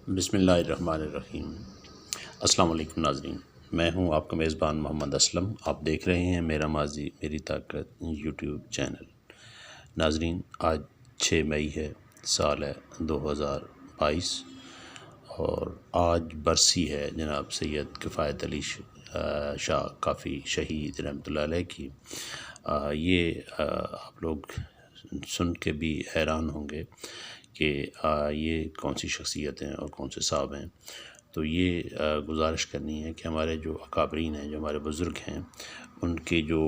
بسم اللہ الرحمن الرحیم۔ السلام علیکم ناظرین، میں ہوں آپ کا میزبان محمد اسلم۔ آپ دیکھ رہے ہیں میرا ماضی میری طاقت یوٹیوب چینل۔ ناظرین، آج 6 مئی ہے، سال ہے 2022 اور آج برسی ہے جناب سید کفایت علی شاہ کافی شہید رحمۃ اللہ علیہ کی۔ یہ آپ لوگ سن کے بھی حیران ہوں گے کہ یہ کون سی شخصیت ہیں اور کون سے صاحب ہیں۔ تو یہ گزارش کرنی ہے کہ ہمارے جو اکابرین ہیں، جو ہمارے بزرگ ہیں، ان کی جو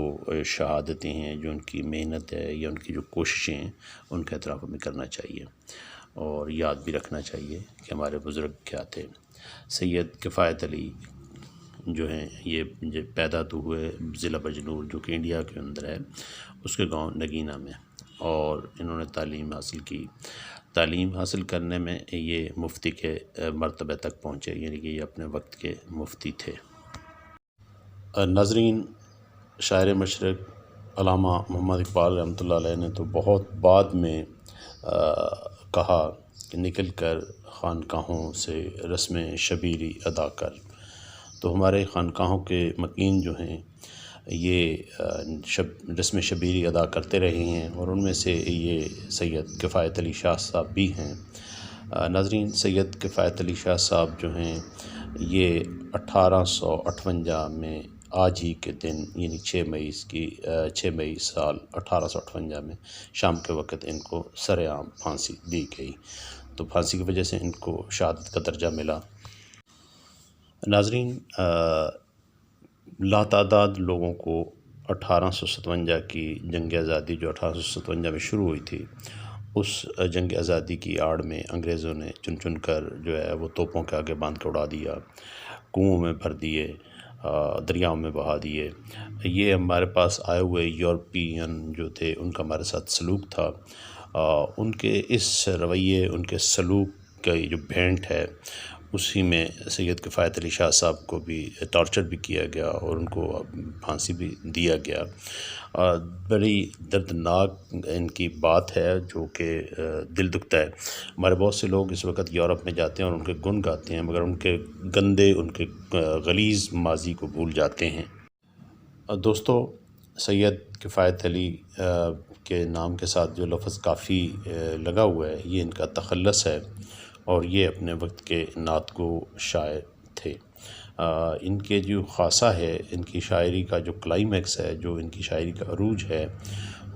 شہادتیں ہیں، جو ان کی محنت ہے یا ان کی جو کوششیں ہیں، ان کا اعتراف ہمیں کرنا چاہیے اور یاد بھی رکھنا چاہیے کہ ہمارے بزرگ کیا تھے۔ سید کفایت علی جو ہیں یہ پیدا تو ہوئے ضلع بجنور جو کہ انڈیا کے اندر ہے، اس کے گاؤں نگینہ میں، اور انہوں نے تعلیم حاصل کی۔ تعلیم حاصل کرنے میں یہ مفتی کے مرتبے تک پہنچے، یعنی کہ یہ اپنے وقت کے مفتی تھے۔ ناظرین، شاعر مشرق علامہ محمد اقبال رحمۃ اللہ علیہ نے تو بہت بعد میں کہا کہ نکل کر خانقاہوں سے رسم شبیری ادا کر۔ تو ہمارے خانقاہوں کے مکین جو ہیں یہ رسم شبیری ادا کرتے رہے ہیں، اور ان میں سے یہ سید کفایت علی شاہ صاحب بھی ہیں۔ ناظرین، سید کفایت علی شاہ صاحب جو ہیں یہ 1858 میں آج ہی کے دن، یعنی 6 مئی سال 1858 میں شام کے وقت ان کو سرعام پھانسی دی گئی۔ تو پھانسی کی وجہ سے ان کو شہادت کا درجہ ملا۔ ناظرین، لاتعداد لوگوں کو 1857 کی جنگ آزادی جو 1857 میں شروع ہوئی تھی، اس جنگ آزادی کی آڑ میں انگریزوں نے چن چن کر جو ہے وہ توپوں کے آگے باندھ کے اڑا دیا، کنوؤں میں بھر دیے، دریاؤں میں بہا دیے۔ یہ ہمارے پاس آئے ہوئے یورپین جو تھے ان کا ہمارے ساتھ سلوک تھا۔ ان کے اس رویے، ان کے سلوک کا جو بھینٹ ہے، اسی میں سید کفایت علی شاہ صاحب کو بھی ٹارچر بھی کیا گیا اور ان کو پھانسی بھی دیا گیا۔ بڑی دردناک ان کی بات ہے جو کہ دل دکھتا ہے۔ ہمارے بہت سے لوگ اس وقت یورپ میں جاتے ہیں اور ان کے گن گاتے ہیں، مگر ان کے گندے، ان کے غلیظ ماضی کو بھول جاتے ہیں۔ دوستو، سید کفایت علی کے نام کے ساتھ جو لفظ کافی لگا ہوا ہے، یہ ان کا تخلص ہے اور یہ اپنے وقت کے نعت گو شاعر تھے۔ ان کے جو خاصہ ہے، ان کی شاعری کا جو کلائمیکس ہے، جو ان کی شاعری کا عروج ہے،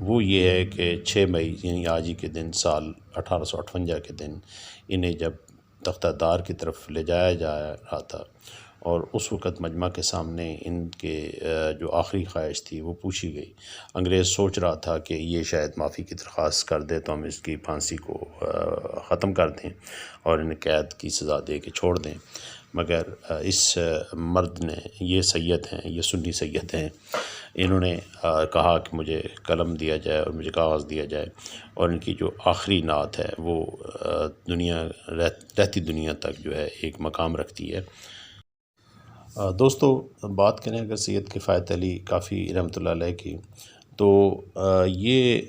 وہ یہ ہے کہ 6 مئی یعنی آج ہی کے دن سال 1858 کے دن انہیں جب تختہ دار کی طرف لے جایا جا رہا تھا، اور اس وقت مجمع کے سامنے ان کے جو آخری خواہش تھی وہ پوچھی گئی۔ انگریز سوچ رہا تھا کہ یہ شاید معافی کی درخواست کر دے تو ہم اس کی پھانسی کو ختم کر دیں اور انہیں قید کی سزا دے کے چھوڑ دیں، مگر اس مرد نے، یہ سید ہیں، یہ سنی سید ہیں، انہوں نے کہا کہ مجھے قلم دیا جائے اور مجھے کاغذ دیا جائے، اور ان کی جو آخری نعت ہے وہ رہتی دنیا تک جو ہے ایک مقام رکھتی ہے۔ دوستو، بات کریں اگر سید کفایت علی کافی رحمۃ اللہ علیہ کی، تو یہ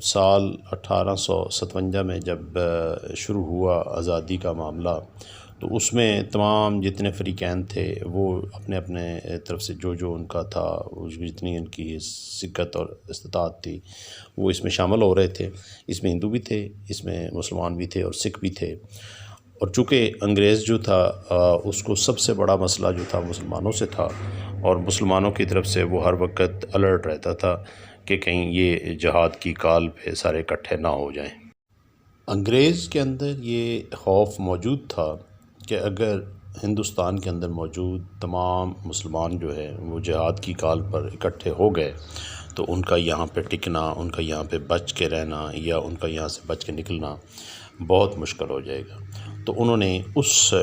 سال 1857 میں جب شروع ہوا آزادی کا معاملہ، تو اس میں تمام جتنے فریقین تھے وہ اپنے اپنے طرف سے جو ان کا تھا، جتنی ان کی سکت اور استطاعت تھی، وہ اس میں شامل ہو رہے تھے۔ اس میں ہندو بھی تھے، اس میں مسلمان بھی تھے اور سکھ بھی تھے۔ اور چونکہ انگریز جو تھا اس کو سب سے بڑا مسئلہ جو تھا مسلمانوں سے تھا، اور مسلمانوں کی طرف سے وہ ہر وقت الرٹ رہتا تھا کہ کہیں یہ جہاد کی کال پہ سارے اکٹھے نہ ہو جائیں۔ انگریز کے اندر یہ خوف موجود تھا کہ اگر ہندوستان کے اندر موجود تمام مسلمان جو ہے وہ جہاد کی کال پر اکٹھے ہو گئے تو ان کا یہاں پہ ٹکنا، ان کا یہاں پہ بچ کے رہنا یا ان کا یہاں سے بچ کے نکلنا بہت مشکل ہو جائے گا۔ تو انہوں نے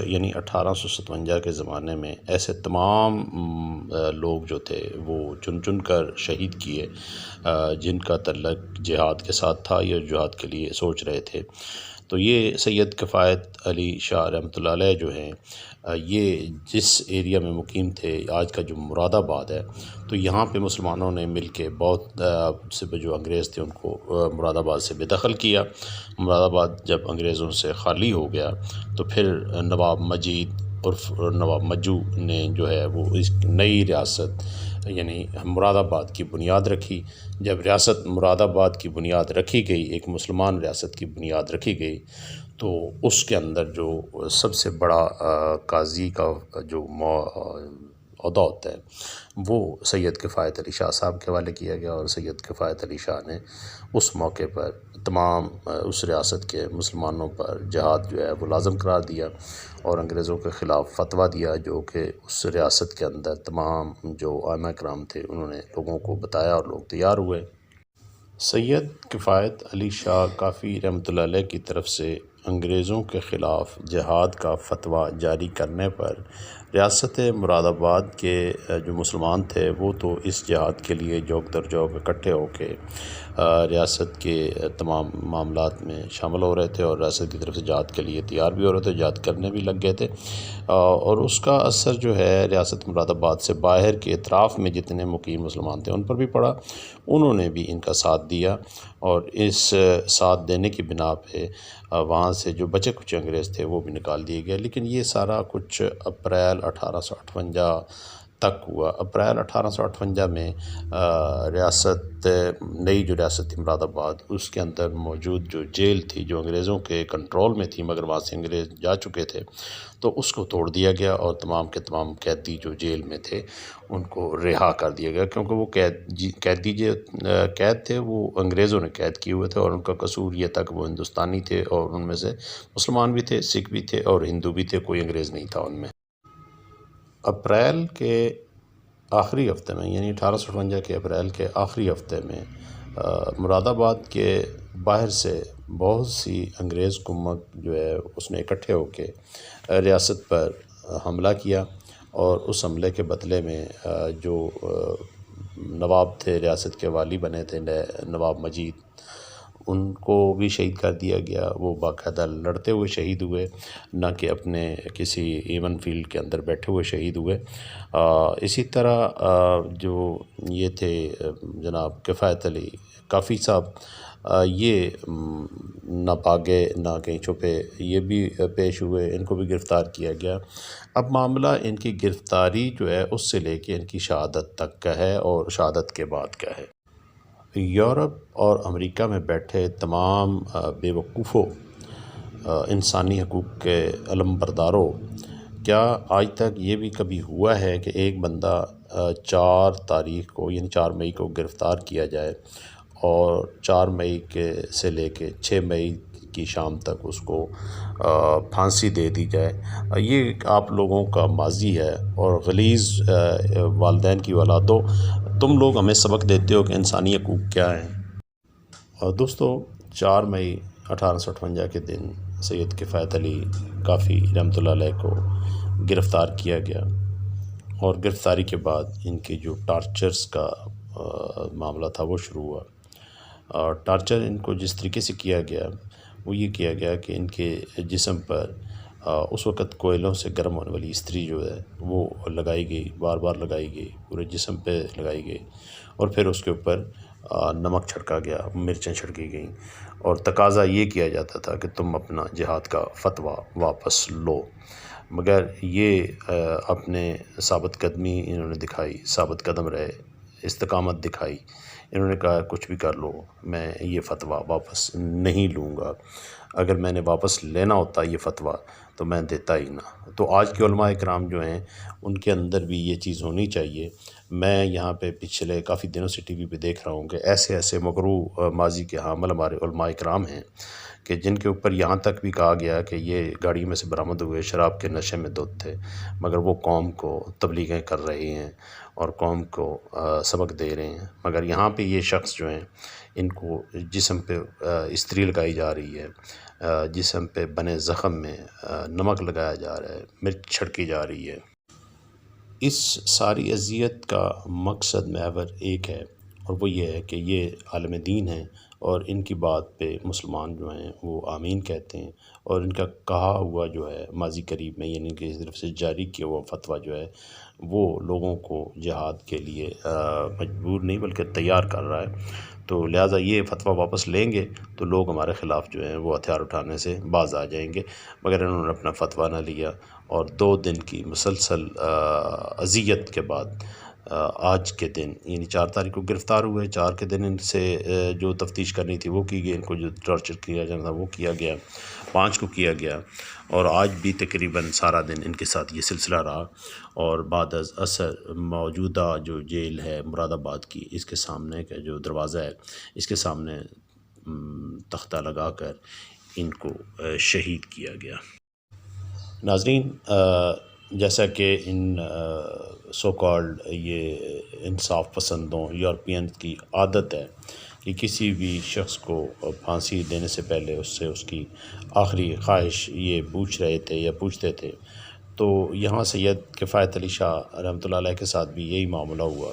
یعنی 1857 کے زمانے میں ایسے تمام لوگ جو تھے وہ چن چن کر شہید کیے جن کا تعلق جہاد کے ساتھ تھا یا جہاد کے لیے سوچ رہے تھے۔ تو یہ سید کفایت علی شاہ رحمۃ اللہ علیہ جو ہیں یہ جس ایریا میں مقیم تھے، آج کا جو مراد آباد ہے، تو یہاں پہ مسلمانوں نے مل کے بہت سے جو انگریز تھے ان کو مراد آباد سے بے دخل کیا۔ مراد آباد جب انگریزوں سے خالی ہو گیا تو پھر نواب مجید عرف نواب مجو نے جو ہے وہ اس نئی ریاست یعنی مراد آباد کی بنیاد رکھی۔ جب ریاست مراد آباد کی بنیاد رکھی گئی، ایک مسلمان ریاست کی بنیاد رکھی گئی، تو اس کے اندر جو سب سے بڑا قاضی کا جو عہدہ ہوتا ہے وہ سید کفایت علی شاہ صاحب کے حوالے کیا گیا، اور سید کفایت علی شاہ نے اس موقع پر تمام اس ریاست کے مسلمانوں پر جہاد جو ہے وہ لازم قرار دیا، اور انگریزوں کے خلاف فتویٰ دیا، جو کہ اس ریاست کے اندر تمام جو ائمہ کرام تھے انہوں نے لوگوں کو بتایا اور لوگ تیار ہوئے۔ سید کفایت علی شاہ کافی رحمۃ اللہ علیہ کی طرف سے انگریزوں کے خلاف جہاد کا فتویٰ جاری کرنے پر ریاست مراد آباد کے جو مسلمان تھے وہ تو اس جہاد کے لیے جوک در جوک اکٹھے ہو کے ریاست کے تمام معاملات میں شامل ہو رہے تھے، اور ریاست کی طرف سے جہاد کے لیے تیار بھی ہو رہے تھے، جہاد کرنے بھی لگ گئے تھے، اور اس کا اثر جو ہے ریاست مراد آباد سے باہر کے اطراف میں جتنے مقیم مسلمان تھے ان پر بھی پڑا۔ انہوں نے بھی ان کا ساتھ دیا، اور اس ساتھ دینے کی بنا پہ وہاں سے جو بچے کچھ انگریز تھے وہ بھی نکال دیے گئے۔ لیکن یہ سارا کچھ اپریل 1858 تک ہوا۔ اپریل 1858 میں ریاست نئی جو ریاست تھی مراد آباد، اس کے اندر موجود جو جیل تھی جو انگریزوں کے کنٹرول میں تھی مگر وہاں سے انگریز جا چکے تھے، تو اس کو توڑ دیا گیا، اور تمام کے تمام قیدی جو جیل میں تھے ان کو رہا کر دیا گیا، کیونکہ وہ قیدی جو قید تھے وہ انگریزوں نے قید کیے ہوئے تھے، اور ان کا قصور یہ تھا کہ وہ ہندوستانی تھے، اور ان میں سے مسلمان بھی تھے، سکھ بھی تھے اور ہندو بھی تھے، کوئی انگریز نہیں تھا ان میں۔ اپریل کے آخری ہفتے میں یعنی 1858 کے اپریل کے آخری ہفتے میں مراد آباد کے باہر سے بہت سی انگریز قوت جو ہے اس نے اکٹھے ہو کے ریاست پر حملہ کیا، اور اس حملے کے بدلے میں جو نواب تھے، ریاست کے والی بنے تھے نواب مجید، ان کو بھی شہید کر دیا گیا۔ وہ باقاعدہ لڑتے ہوئے شہید ہوئے، نہ کہ اپنے کسی ایون فیلڈ کے اندر بیٹھے ہوئے شہید ہوئے۔ اسی طرح جو یہ تھے جناب کفایت علی کافی صاحب، یہ نہ بھاگے نہ کہیں چھپے، یہ بھی پیش ہوئے، ان کو بھی گرفتار کیا گیا۔ اب معاملہ ان کی گرفتاری جو ہے اس سے لے کے ان کی شہادت تک کا ہے، اور شہادت کے بعد کا ہے۔ یورپ اور امریکہ میں بیٹھے تمام بے وقوفوں، انسانی حقوق کے علم برداروں، کیا آج تک یہ بھی کبھی ہوا ہے کہ ایک بندہ 4 تاریخ کو یعنی 4 مئی کو گرفتار کیا جائے، اور 4 مئی سے لے کے 6 مئی کی شام تک اس کو پھانسی دے دی جائے؟ یہ آپ لوگوں کا ماضی ہے، اور غلیظ والدین کی اولادوں، تم لوگ ہمیں سبق دیتے ہو کہ انسانی حقوق کیا ہیں۔ اور دوستو، 4 مئی 1858 کے دن سید کفایت علی کافی رحمۃ اللہ علیہ کو گرفتار کیا گیا، اور گرفتاری کے بعد ان کے جو ٹارچرز کا معاملہ تھا وہ شروع ہوا۔ اور ٹارچر ان کو جس طریقے سے کیا گیا وہ یہ کیا گیا کہ ان کے جسم پر اس وقت کوئلوں سے گرم ہونے والی استری جو ہے وہ لگائی گئی، بار بار لگائی گئی، پورے جسم پہ لگائی گئی، اور پھر اس کے اوپر نمک چھڑکا گیا، مرچیں چھڑکی گئیں، اور تقاضا یہ کیا جاتا تھا کہ تم اپنا جہاد کا فتویٰ واپس لو۔ مگر یہ اپنے ثابت قدمی انہوں نے دکھائی، ثابت قدم رہے، استقامت دکھائی۔ انہوں نے کہا کچھ بھی کر لو، میں یہ فتویٰ واپس نہیں لوں گا، اگر میں نے واپس لینا ہوتا یہ فتویٰ تو میں دیتا ہی نہ۔ تو آج کے علماء کرام جو ہیں ان کے اندر بھی یہ چیز ہونی چاہیے۔ میں یہاں پہ پچھلے کافی دنوں سے ٹی وی پہ دیکھ رہا ہوں کہ ایسے ایسے مغرور ماضی کے حامل ہمارے علماء کرام ہیں کہ جن کے اوپر یہاں تک بھی کہا گیا کہ یہ گاڑی میں سے برآمد ہوئے شراب کے نشے میں دھت تھے، مگر وہ قوم کو تبلیغیں کر رہے ہیں اور قوم کو سبق دے رہے ہیں۔ مگر یہاں پہ یہ شخص جو ہیں ان کو جسم پہ استری لگائی جا رہی ہے، جسم پہ بنے زخم میں نمک لگایا جا رہا ہے، مرچ چھڑکی جا رہی ہے۔ اس ساری اذیت کا مقصد محور ایک ہے، اور وہ یہ ہے کہ یہ عالم دین ہیں اور ان کی بات پہ مسلمان جو ہیں وہ آمین کہتے ہیں، اور ان کا کہا ہوا جو ہے ماضی قریب میں یعنی کہ طرف سے جاری کیا ہوا فتویٰ جو ہے وہ لوگوں کو جہاد کے لیے مجبور نہیں بلکہ تیار کر رہا ہے۔ تو لہٰذا یہ فتویٰ واپس لیں گے تو لوگ ہمارے خلاف جو ہیں وہ ہتھیار اٹھانے سے باز آ جائیں گے، مگر انہوں نے اپنا فتویٰ نہ لیا، اور 2 دن کی مسلسل اذیت کے بعد آج کے دن یعنی 4 تاریخ کو گرفتار ہوئے، 4 کے دن ان سے جو تفتیش کرنی تھی وہ کی گئی، ان کو جو ٹارچر کیا جانا تھا وہ کیا گیا، 5 کو کیا گیا، اور آج بھی تقریباً سارا دن ان کے ساتھ یہ سلسلہ رہا، اور بعد از اثر موجودہ جو جیل ہے مراد آباد کی، اس کے سامنے کا جو دروازہ ہے اس کے سامنے تختہ لگا کر ان کو شہید کیا گیا۔ ناظرین، جیسا کہ ان سو کالڈ یہ انصاف پسندوں یورپین کی عادت ہے کہ کسی بھی شخص کو پھانسی دینے سے پہلے اس سے اس کی آخری خواہش یہ پوچھ رہے تھے یا پوچھتے تھے، تو یہاں سید کفایت علی شاہ رحمۃ اللہ علیہ کے ساتھ بھی یہی معاملہ ہوا،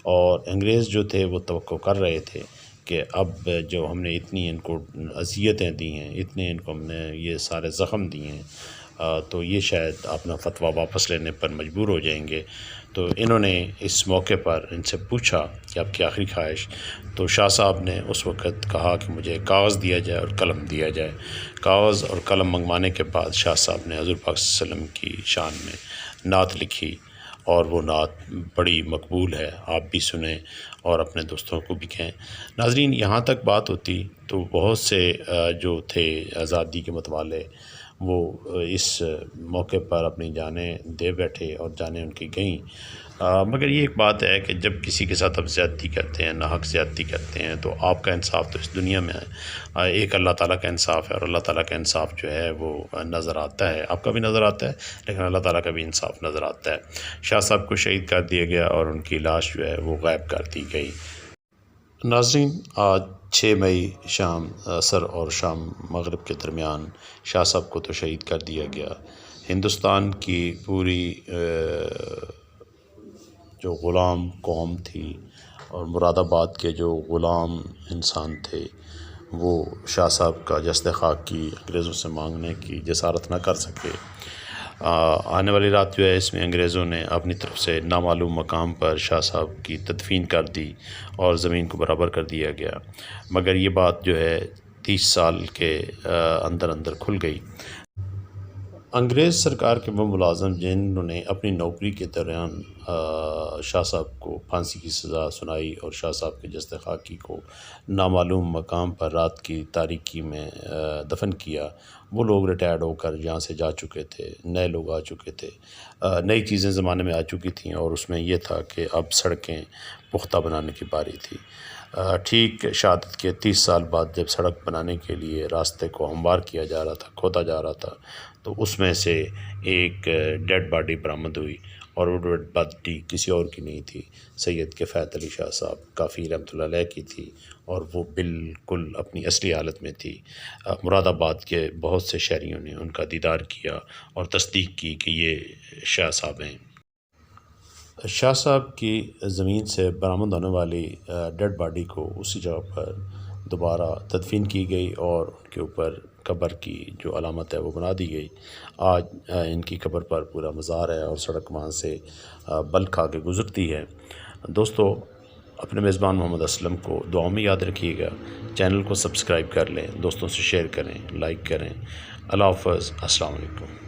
اور انگریز جو تھے وہ توقع کر رہے تھے کہ اب جو ہم نے اتنی ان کو اذیتیں دی ہیں، اتنے ان کو ہم نے یہ سارے زخم دیے ہیں، تو یہ شاید اپنا فتویٰ واپس لینے پر مجبور ہو جائیں گے۔ تو انہوں نے اس موقع پر ان سے پوچھا کہ آپ کی آخری خواہش، تو شاہ صاحب نے اس وقت کہا کہ مجھے کاغذ دیا جائے اور قلم دیا جائے۔ کاغذ اور قلم منگوانے کے بعد شاہ صاحب نے حضور پاک صلی اللہ علیہ وسلم کی شان میں نعت لکھی، اور وہ نعت بڑی مقبول ہے، آپ بھی سنیں اور اپنے دوستوں کو بھی کہیں۔ ناظرین، یہاں تک بات ہوتی تو بہت سے جو تھے آزادی کے متوالے وہ اس موقع پر اپنی جانیں دے بیٹھے اور جانیں ان کی گئیں، مگر یہ ایک بات ہے کہ جب کسی کے ساتھ آپ زیادتی کرتے ہیں، ناحق زیادتی کرتے ہیں، تو آپ کا انصاف تو اس دنیا میں ایک اللہ تعالیٰ کا انصاف ہے، اور اللہ تعالیٰ کا انصاف جو ہے وہ نظر آتا ہے، آپ کا بھی نظر آتا ہے، لیکن اللہ تعالیٰ کا بھی انصاف نظر آتا ہے۔ شاہ صاحب کو شہید کر دیا گیا اور ان کی لاش جو ہے وہ غائب کر دی گئی۔ ناظرین، آج 6 مئی شام عصر اور شام مغرب کے درمیان شاہ صاحب کو تو شہید کر دیا گیا۔ ہندوستان کی پوری جو غلام قوم تھی اور مراد آباد کے جو غلام انسان تھے وہ شاہ صاحب کا جسد خاک کی انگریزوں سے مانگنے کی جسارت نہ کر سکے۔ آنے والی رات جو ہے اس میں انگریزوں نے اپنی طرف سے نامعلوم مقام پر شاہ صاحب کی تدفین کر دی اور زمین کو برابر کر دیا گیا، مگر یہ بات جو ہے 30 سال کے اندر اندر کھل گئی۔ انگریز سرکار کے وہ ملازم جنہوں نے اپنی نوکری کے دوران شاہ صاحب کو پھانسی کی سزا سنائی اور شاہ صاحب کے جسد خاکی کو نامعلوم مقام پر رات کی تاریکی میں دفن کیا، وہ لوگ ریٹائرڈ ہو کر یہاں سے جا چکے تھے، نئے لوگ آ چکے تھے، نئی چیزیں زمانے میں آ چکی تھیں، اور اس میں یہ تھا کہ اب سڑکیں پختہ بنانے کی باری تھی۔ ٹھیک شہادت کے 30 سال بعد جب سڑک بنانے کے لیے راستے کو ہموار کیا جا رہا تھا، کھودا جا رہا تھا، تو اس میں سے ایک ڈیڈ باڈی برآمد ہوئی، اور وہ ڈیڈ باڈی کسی اور کی نہیں تھی، سید کفایت علی شاہ صاحب کافی رحمۃ اللہ علیہ کی تھی، اور وہ بالکل اپنی اصلی حالت میں تھی۔ مراد آباد کے بہت سے شہریوں نے ان کا دیدار کیا اور تصدیق کی کہ یہ شاہ صاحب ہیں۔ شاہ صاحب کی زمین سے برآمد ہونے والی ڈیڈ باڈی کو اسی جگہ پر دوبارہ تدفین کی گئی، اور ان کے اوپر قبر کی جو علامت ہے وہ بنا دی گئی۔ آج ان کی قبر پر پورا مزار ہے، اور سڑک وہاں سے بل کھا کے گزرتی ہے۔ دوستو، اپنے میزبان محمد اسلم کو دعاؤں میں یاد رکھیے گا، چینل کو سبسکرائب کر لیں، دوستوں سے شیئر کریں، لائک کریں۔ اللہ حافظ، السلام علیکم۔